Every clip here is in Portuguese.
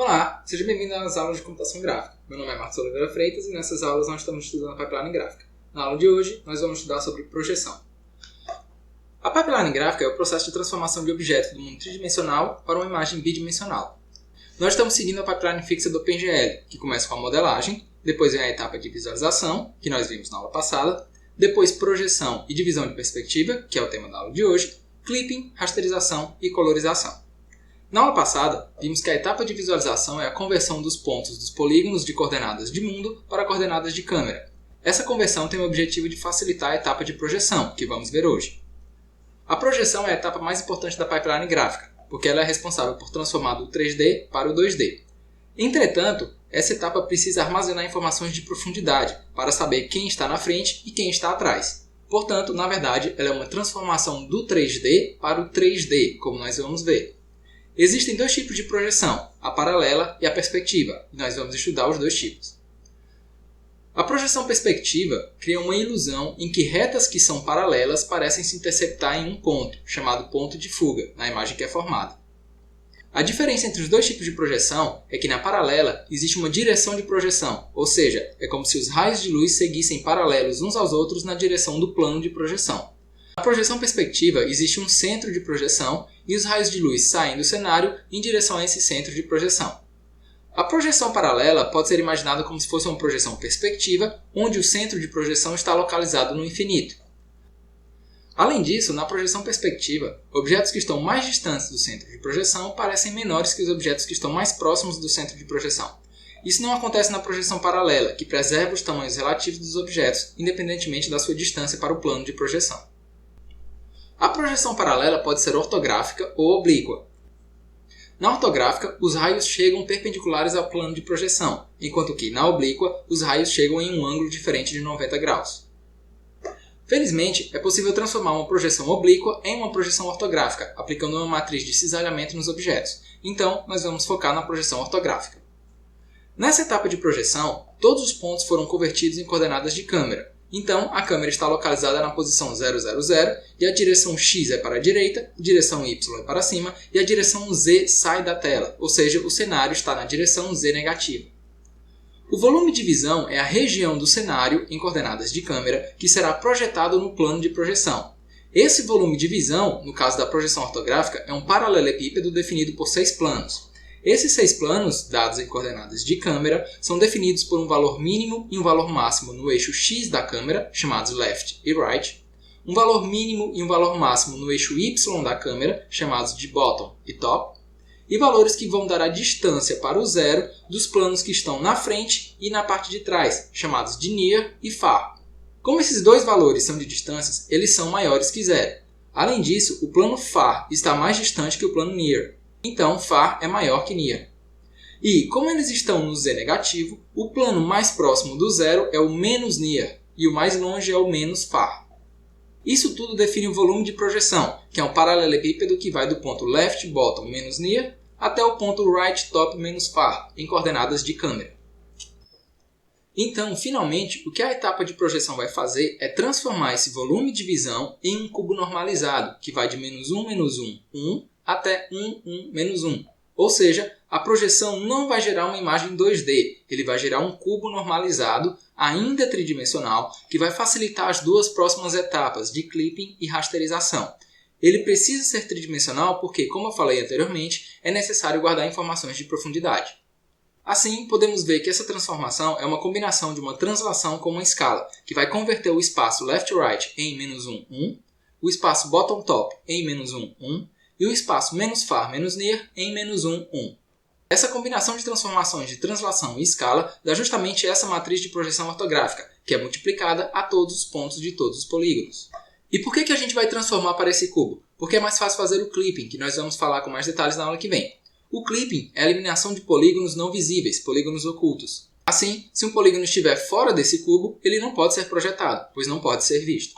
Olá, seja bem-vindo às aulas de computação gráfica. Meu nome é Marcos Oliveira Freitas e nessas aulas nós estamos estudando a pipeline gráfica. Na aula de hoje, nós vamos estudar sobre projeção. A pipeline gráfica é o processo de transformação de objetos do mundo tridimensional para uma imagem bidimensional. Nós estamos seguindo a pipeline fixa do OpenGL, que começa com a modelagem, depois vem a etapa de visualização, que nós vimos na aula passada, depois projeção e divisão de perspectiva, que é o tema da aula de hoje, clipping, rasterização e colorização. Na aula passada, vimos que a etapa de visualização é a conversão dos pontos dos polígonos de coordenadas de mundo para coordenadas de câmera. Essa conversão tem o objetivo de facilitar a etapa de projeção, que vamos ver hoje. A projeção é a etapa mais importante da pipeline gráfica, porque ela é responsável por transformar do 3D para o 2D. Entretanto, essa etapa precisa armazenar informações de profundidade para saber quem está na frente e quem está atrás. Portanto, na verdade, ela é uma transformação do 3D para o 3D, como nós vamos ver. Existem dois tipos de projeção, a paralela e a perspectiva, e nós vamos estudar os dois tipos. A projeção perspectiva cria uma ilusão em que retas que são paralelas parecem se interceptar em um ponto, chamado ponto de fuga, na imagem que é formada. A diferença entre os dois tipos de projeção é que na paralela existe uma direção de projeção, ou seja, é como se os raios de luz seguissem paralelos uns aos outros na direção do plano de projeção. Na projeção perspectiva existe um centro de projeção e os raios de luz saem do cenário em direção a esse centro de projeção. A projeção paralela pode ser imaginada como se fosse uma projeção perspectiva, onde o centro de projeção está localizado no infinito. Além disso, na projeção perspectiva, objetos que estão mais distantes do centro de projeção parecem menores que os objetos que estão mais próximos do centro de projeção. Isso não acontece na projeção paralela, que preserva os tamanhos relativos dos objetos, independentemente da sua distância para o plano de projeção. A projeção paralela pode ser ortográfica ou oblíqua. Na ortográfica, os raios chegam perpendiculares ao plano de projeção, enquanto que, na oblíqua, os raios chegam em um ângulo diferente de 90 graus. Felizmente, é possível transformar uma projeção oblíqua em uma projeção ortográfica, aplicando uma matriz de cisalhamento nos objetos. Então, nós vamos focar na projeção ortográfica. Nessa etapa de projeção, todos os pontos foram convertidos em coordenadas de câmera. Então, a câmera está localizada na posição 000 e a direção X é para a direita, a direção Y é para cima e a direção Z sai da tela, ou seja, o cenário está na direção Z negativa. O volume de visão é a região do cenário em coordenadas de câmera que será projetado no plano de projeção. Esse volume de visão, no caso da projeção ortográfica, é um paralelepípedo definido por 6 planos. Esses 6 planos, dados em coordenadas de câmera, são definidos por um valor mínimo e um valor máximo no eixo X da câmera, chamados left e right, um valor mínimo e um valor máximo no eixo Y da câmera, chamados de bottom e top, e valores que vão dar a distância para o zero dos planos que estão na frente e na parte de trás, chamados de near e far. Como esses dois valores são de distâncias, eles são maiores que zero. Além disso, o plano far está mais distante que o plano near. Então, far é maior que near. E, como eles estão no z negativo, o plano mais próximo do zero é o menos near e o mais longe é o menos far. Isso tudo define o volume de projeção, que é um paralelepípedo que vai do ponto left bottom menos near até o ponto right top menos far, em coordenadas de câmera. Então, finalmente, o que a etapa de projeção vai fazer é transformar esse volume de visão em um cubo normalizado, que vai de menos 1, 1, até 1, 1, 1. Ou seja, a projeção não vai gerar uma imagem 2D, ele vai gerar um cubo normalizado, ainda tridimensional, que vai facilitar as duas próximas etapas de clipping e rasterização. Ele precisa ser tridimensional porque, como eu falei anteriormente, é necessário guardar informações de profundidade. Assim, podemos ver que essa transformação é uma combinação de uma translação com uma escala, que vai converter o espaço left-right em menos 1, 1, o espaço bottom-top em menos 1, 1, e o espaço menos far menos near em menos 1, 1. Essa combinação de transformações de translação e escala dá justamente essa matriz de projeção ortográfica, que é multiplicada a todos os pontos de todos os polígonos. E por que a gente vai transformar para esse cubo? Porque é mais fácil fazer o clipping, que nós vamos falar com mais detalhes na aula que vem. O clipping é a eliminação de polígonos não visíveis, polígonos ocultos. Assim, se um polígono estiver fora desse cubo, ele não pode ser projetado, pois não pode ser visto.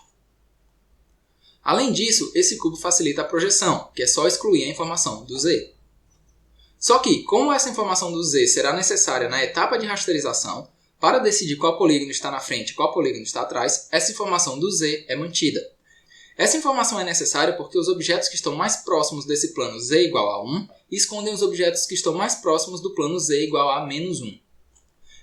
Além disso, esse cubo facilita a projeção, que é só excluir a informação do Z. Só que, como essa informação do Z será necessária na etapa de rasterização, para decidir qual polígono está na frente e qual polígono está atrás, essa informação do Z é mantida. Essa informação é necessária porque os objetos que estão mais próximos desse plano z igual a 1 escondem os objetos que estão mais próximos do plano z igual a menos 1.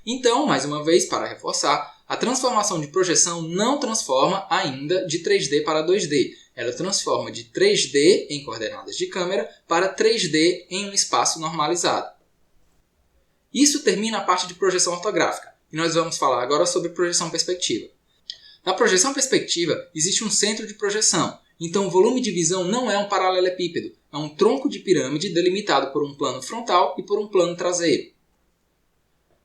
Então, mais uma vez, para reforçar, a transformação de projeção não transforma ainda de 3D para 2D. Ela transforma de 3D em coordenadas de câmera para 3D em um espaço normalizado. Isso termina a parte de projeção ortográfica, e nós vamos falar agora sobre projeção perspectiva. Na projeção perspectiva, existe um centro de projeção, então o volume de visão não é um paralelepípedo, é um tronco de pirâmide delimitado por um plano frontal e por um plano traseiro.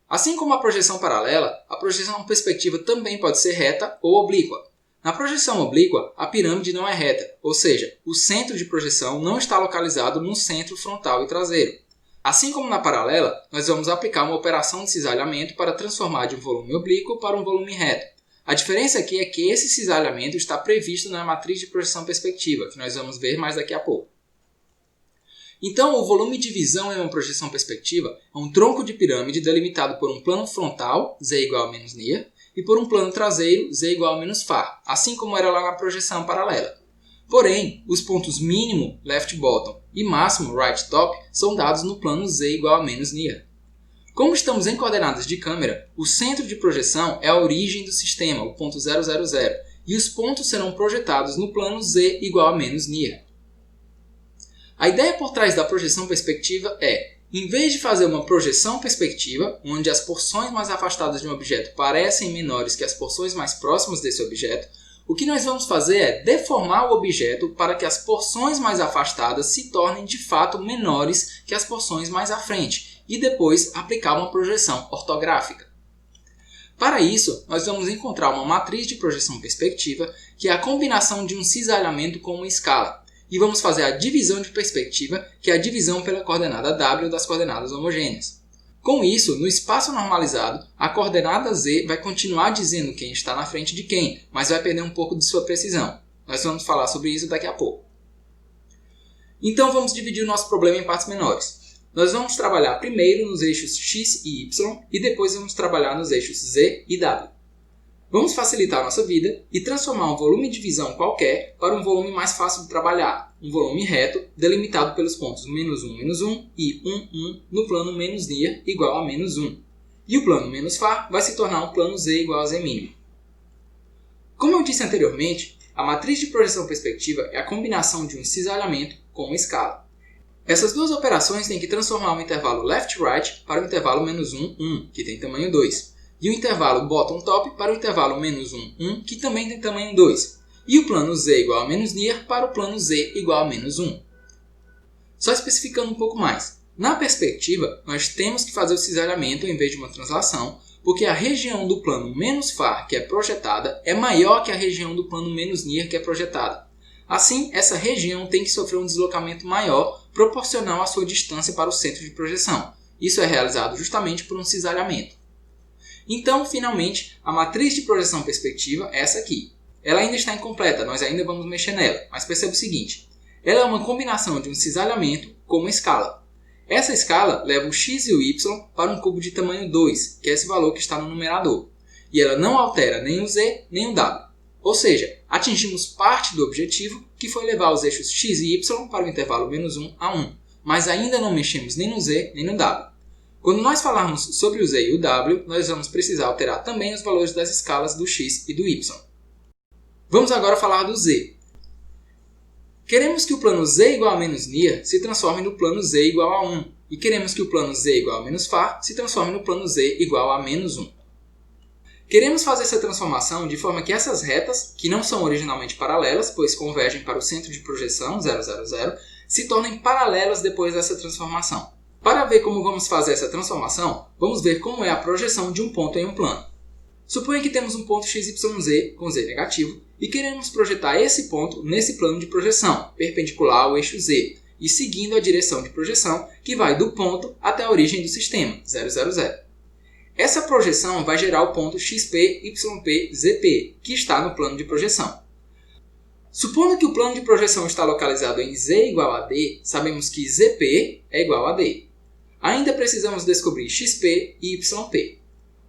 Assim como a projeção paralela, a projeção perspectiva também pode ser reta ou oblíqua. Na projeção oblíqua, a pirâmide não é reta, ou seja, o centro de projeção não está localizado no centro frontal e traseiro. Assim como na paralela, nós vamos aplicar uma operação de cisalhamento para transformar de um volume oblíquo para um volume reto. A diferença aqui é que esse cisalhamento está previsto na matriz de projeção perspectiva, que nós vamos ver mais daqui a pouco. Então, o volume de visão em uma projeção perspectiva é um tronco de pirâmide delimitado por um plano frontal, z igual a menos near, e por um plano traseiro, z igual a menos far, assim como era lá na projeção paralela. Porém, os pontos mínimo, left bottom, e máximo, right top, são dados no plano z igual a menos near. Como estamos em coordenadas de câmera, o centro de projeção é a origem do sistema, o ponto 000, e os pontos serão projetados no plano z igual a menos near. A ideia por trás da projeção perspectiva é, em vez de fazer uma projeção perspectiva, onde as porções mais afastadas de um objeto parecem menores que as porções mais próximas desse objeto, o que nós vamos fazer é deformar o objeto para que as porções mais afastadas se tornem de fato menores que as porções mais à frente, e depois aplicar uma projeção ortográfica. Para isso, nós vamos encontrar uma matriz de projeção perspectiva, que é a combinação de um cisalhamento com uma escala. E vamos fazer a divisão de perspectiva, que é a divisão pela coordenada w das coordenadas homogêneas. Com isso, no espaço normalizado, a coordenada z vai continuar dizendo quem está na frente de quem, mas vai perder um pouco de sua precisão. Nós vamos falar sobre isso daqui a pouco. Então vamos dividir o nosso problema em partes menores. Nós vamos trabalhar primeiro nos eixos x e y e depois vamos trabalhar nos eixos z e w. Vamos facilitar a nossa vida e transformar um volume de visão qualquer para um volume mais fácil de trabalhar, um volume reto delimitado pelos pontos menos 1, e 1, 1 no plano menos near igual a menos 1. E o plano menos far vai se tornar um plano z igual a z mínimo. Como eu disse anteriormente, a matriz de projeção perspectiva é a combinação de um cisalhamento com uma escala. Essas duas operações têm que transformar o intervalo left-right para o intervalo menos 1, 1, que tem tamanho 2. E o intervalo bottom-top para o intervalo menos 1, 1, que também tem tamanho 2. E o plano z igual a menos near para o plano z igual a menos 1. Só especificando um pouco mais. Na perspectiva, nós temos que fazer o cisalhamento em vez de uma translação, porque a região do plano menos far, que é projetada, é maior que a região do plano menos near, que é projetada. Assim, essa região tem que sofrer um deslocamento maior, proporcional à sua distância para o centro de projeção. Isso é realizado justamente por um cisalhamento. Então, finalmente, a matriz de projeção perspectiva é essa aqui. Ela ainda está incompleta, nós ainda vamos mexer nela, mas perceba o seguinte. Ela é uma combinação de um cisalhamento com uma escala. Essa escala leva o x e o y para um cubo de tamanho 2, que é esse valor que está no numerador. E ela não altera nem o z, nem o w. Ou seja, atingimos parte do objetivo, que foi levar os eixos x e y para o intervalo menos 1 a 1. Mas ainda não mexemos nem no z, nem no w. Quando nós falarmos sobre o z e o w, nós vamos precisar alterar também os valores das escalas do x e do y. Vamos agora falar do z. Queremos que o plano z igual a menos near se transforme no plano z igual a 1. E queremos que o plano z igual a menos far se transforme no plano z igual a menos 1. Queremos fazer essa transformação de forma que essas retas, que não são originalmente paralelas, pois convergem para o centro de projeção, 000, se tornem paralelas depois dessa transformação. Para ver como vamos fazer essa transformação, vamos ver como é a projeção de um ponto em um plano. Suponha que temos um ponto XYZ com Z negativo e queremos projetar esse ponto nesse plano de projeção, perpendicular ao eixo Z, e seguindo a direção de projeção que vai do ponto até a origem do sistema, 000. Essa projeção vai gerar o ponto XP, YP, ZP, que está no plano de projeção. Supondo que o plano de projeção está localizado em Z igual a D, sabemos que ZP é igual a D. Ainda precisamos descobrir XP e YP.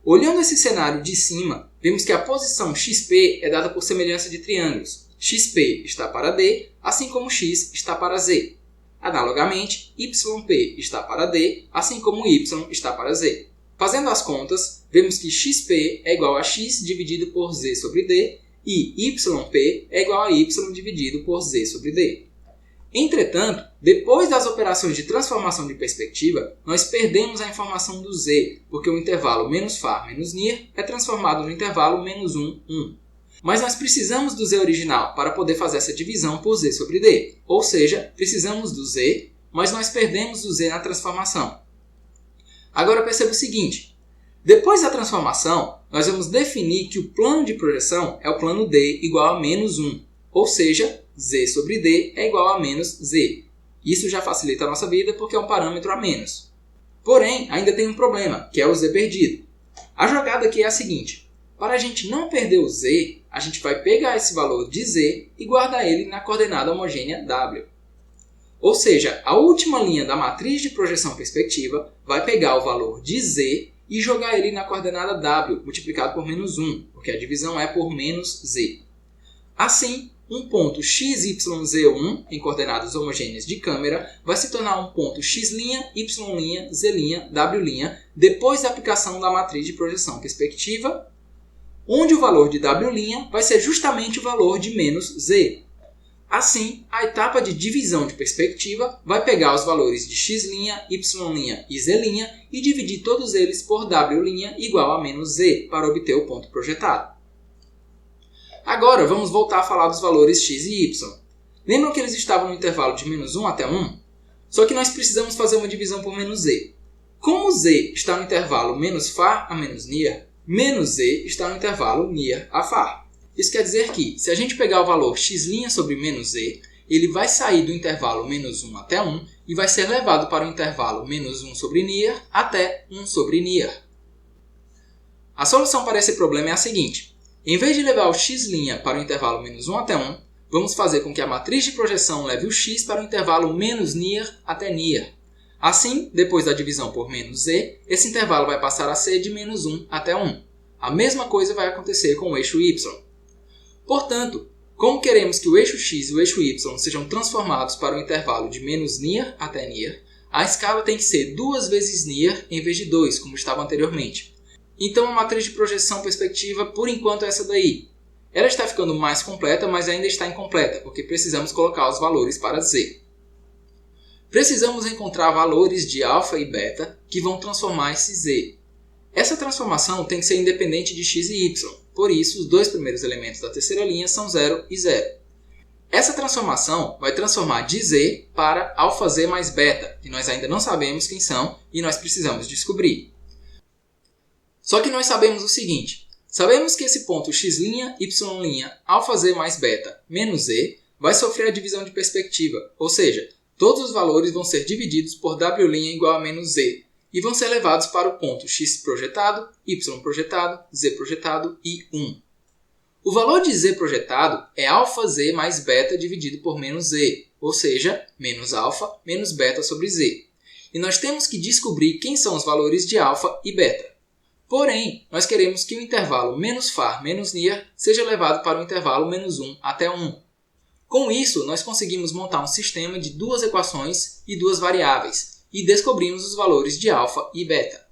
Olhando esse cenário de cima, vemos que a posição XP é dada por semelhança de triângulos. xp está para D, assim como x está para z. Analogamente, yp está para D, assim como y está para z. Fazendo as contas, vemos que xp é igual a x dividido por z sobre d e yp é igual a y dividido por z sobre d. Entretanto, depois das operações de transformação de perspectiva, nós perdemos a informação do z, porque o intervalo menos far menos near é transformado no intervalo menos 1, 1. Mas nós precisamos do z original para poder fazer essa divisão por z sobre d. Ou seja, precisamos do z, mas nós perdemos o z na transformação. Agora perceba o seguinte, depois da transformação, nós vamos definir que o plano de projeção é o plano d igual a menos 1, ou seja, z sobre d é igual a menos z. Isso já facilita a nossa vida porque é um parâmetro a menos. Porém, ainda tem um problema, que é o z perdido. A jogada aqui é a seguinte, para a gente não perder o z, a gente vai pegar esse valor de z e guardar ele na coordenada homogênea w. Ou seja, a última linha da matriz de projeção perspectiva vai pegar o valor de z e jogar ele na coordenada w, multiplicado por menos 1, porque a divisão é por menos z. Assim, um ponto XYZ1, em coordenadas homogêneas de câmera, vai se tornar um ponto x', y', z', w', depois da aplicação da matriz de projeção perspectiva, onde o valor de w' vai ser justamente o valor de menos z. Assim, a etapa de divisão de perspectiva vai pegar os valores de x', y' e z' e dividir todos eles por w' igual a menos z para obter o ponto projetado. Agora vamos voltar a falar dos valores x e y. Lembram que eles estavam no intervalo de menos 1 até 1? Só que nós precisamos fazer uma divisão por menos z. Como z está no intervalo menos far a menos near está no intervalo near a far. Isso quer dizer que, se a gente pegar o valor x' sobre menos z, ele vai sair do intervalo menos 1 até 1 e vai ser levado para o intervalo menos 1 sobre near até 1 sobre near. A solução para esse problema é a seguinte. Em vez de levar o x' para o intervalo menos 1 até 1, vamos fazer com que a matriz de projeção leve o x para o intervalo menos near até near. Assim, depois da divisão por menos z, esse intervalo vai passar a ser de menos 1 até 1. A mesma coisa vai acontecer com o eixo y. Portanto, como queremos que o eixo x e o eixo y sejam transformados para o intervalo de menos near até near, a escala tem que ser 2 vezes near em vez de 2, como estava anteriormente. Então a matriz de projeção perspectiva, por enquanto, é essa daí. Ela está ficando mais completa, mas ainda está incompleta, porque precisamos colocar os valores para z. Precisamos encontrar valores de alfa e beta que vão transformar esse z. Essa transformação tem que ser independente de x e y, por isso os dois primeiros elementos da terceira linha são 0 e 0. Essa transformação vai transformar de z para alfa z mais beta, que nós ainda não sabemos quem são e nós precisamos descobrir. Só que nós sabemos o seguinte, sabemos que esse ponto x', y', alfa z mais beta menos z vai sofrer a divisão de perspectiva, ou seja, todos os valores vão ser divididos por w' igual a menos z e vão ser levados para o ponto x projetado, y projetado, z projetado e 1. O valor de z projetado é alfa z mais beta dividido por menos z, ou seja, menos alfa menos beta sobre z. E nós temos que descobrir quem são os valores de alfa e beta. Porém, nós queremos que o intervalo menos far menos near seja levado para o intervalo menos 1 até 1. Com isso, nós conseguimos montar um sistema de duas equações e duas variáveis, e descobrimos os valores de alfa e beta.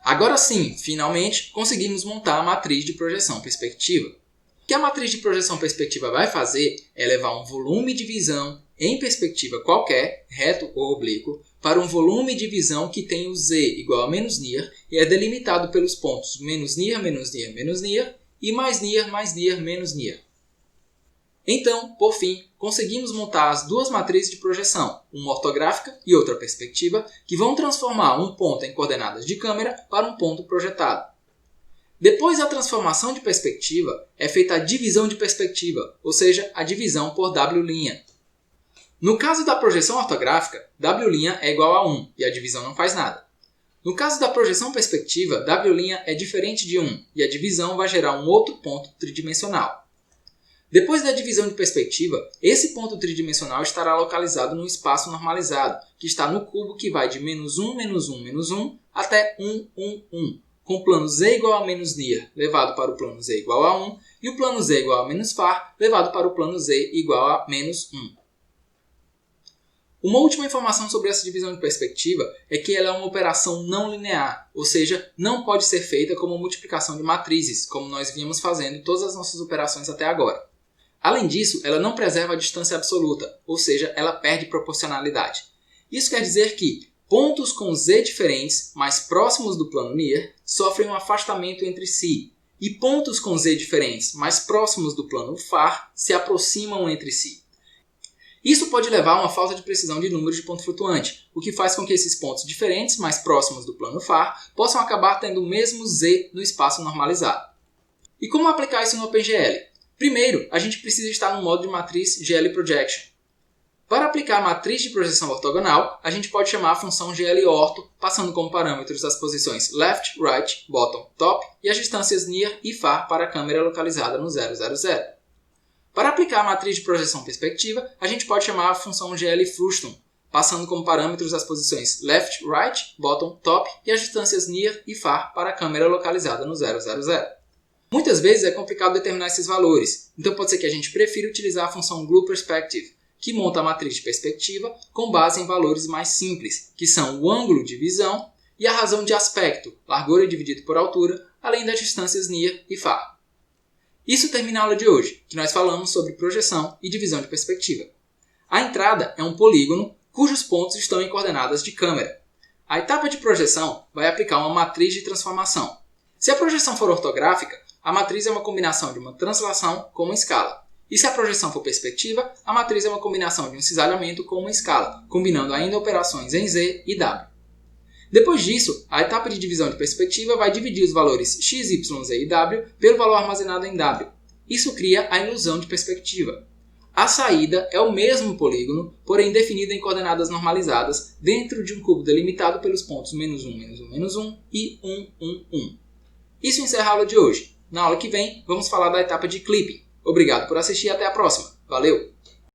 Agora sim, finalmente, conseguimos montar a matriz de projeção perspectiva. O que a matriz de projeção perspectiva vai fazer é levar um volume de visão em perspectiva qualquer, reto ou oblíquo, para um volume de visão que tem o z igual a menos near e é delimitado pelos pontos menos near, menos near, menos near e mais near, menos near. Então, por fim, conseguimos montar as duas matrizes de projeção, uma ortográfica e outra perspectiva, que vão transformar um ponto em coordenadas de câmera para um ponto projetado. Depois da transformação de perspectiva, é feita a divisão de perspectiva, ou seja, a divisão por w'. No caso da projeção ortográfica, w' é igual a 1 e a divisão não faz nada. No caso da projeção perspectiva, w' é diferente de 1 e a divisão vai gerar um outro ponto tridimensional. Depois da divisão de perspectiva, esse ponto tridimensional estará localizado num espaço normalizado, que está no cubo que vai de -1, -1, -1 até 1, 1, 1, com o plano z igual a menos near levado para o plano z igual a 1 e o plano z igual a menos far levado para o plano z igual a menos 1. Uma última informação sobre essa divisão de perspectiva é que ela é uma operação não linear, ou seja, não pode ser feita como multiplicação de matrizes, como nós vínhamos fazendo em todas as nossas operações até agora. Além disso, ela não preserva a distância absoluta, ou seja, ela perde proporcionalidade. Isso quer dizer que pontos com z diferentes, mais próximos do plano near, sofrem um afastamento entre si, e pontos com z diferentes, mais próximos do plano far, se aproximam entre si. Isso pode levar a uma falta de precisão de número de ponto flutuante, o que faz com que esses pontos diferentes, mais próximos do plano far, possam acabar tendo o mesmo z no espaço normalizado. E como aplicar isso no OpenGL? Primeiro, a gente precisa estar no modo de matriz GL Projection. Para aplicar a matriz de projeção ortogonal, a gente pode chamar a função glorto, passando como parâmetros as posições left, right, bottom, top e as distâncias near e far para a câmera localizada no 0, 0, 0. Para aplicar a matriz de projeção perspectiva, a gente pode chamar a função glFrustum, passando como parâmetros as posições left, right, bottom, top e as distâncias near e far para a câmera localizada no 0, 0, 0. Muitas vezes é complicado determinar esses valores, então pode ser que a gente prefira utilizar a função gluPerspective, que monta a matriz de perspectiva com base em valores mais simples, que são o ângulo de visão e a razão de aspecto, largura dividido por altura, além das distâncias near e far. Isso termina a aula de hoje, que nós falamos sobre projeção e divisão de perspectiva. A entrada é um polígono cujos pontos estão em coordenadas de câmera. A etapa de projeção vai aplicar uma matriz de transformação. Se a projeção for ortográfica, a matriz é uma combinação de uma translação com uma escala. E se a projeção for perspectiva, a matriz é uma combinação de um cisalhamento com uma escala, combinando ainda operações em z e w. Depois disso, a etapa de divisão de perspectiva vai dividir os valores x, y, z e w pelo valor armazenado em w. Isso cria a ilusão de perspectiva. A saída é o mesmo polígono, porém definido em coordenadas normalizadas dentro de um cubo delimitado pelos pontos -1, -1, -1 e 1, 1, 1. Isso encerra a aula de hoje. Na aula que vem, vamos falar da etapa de clipping. Obrigado por assistir e até a próxima. Valeu!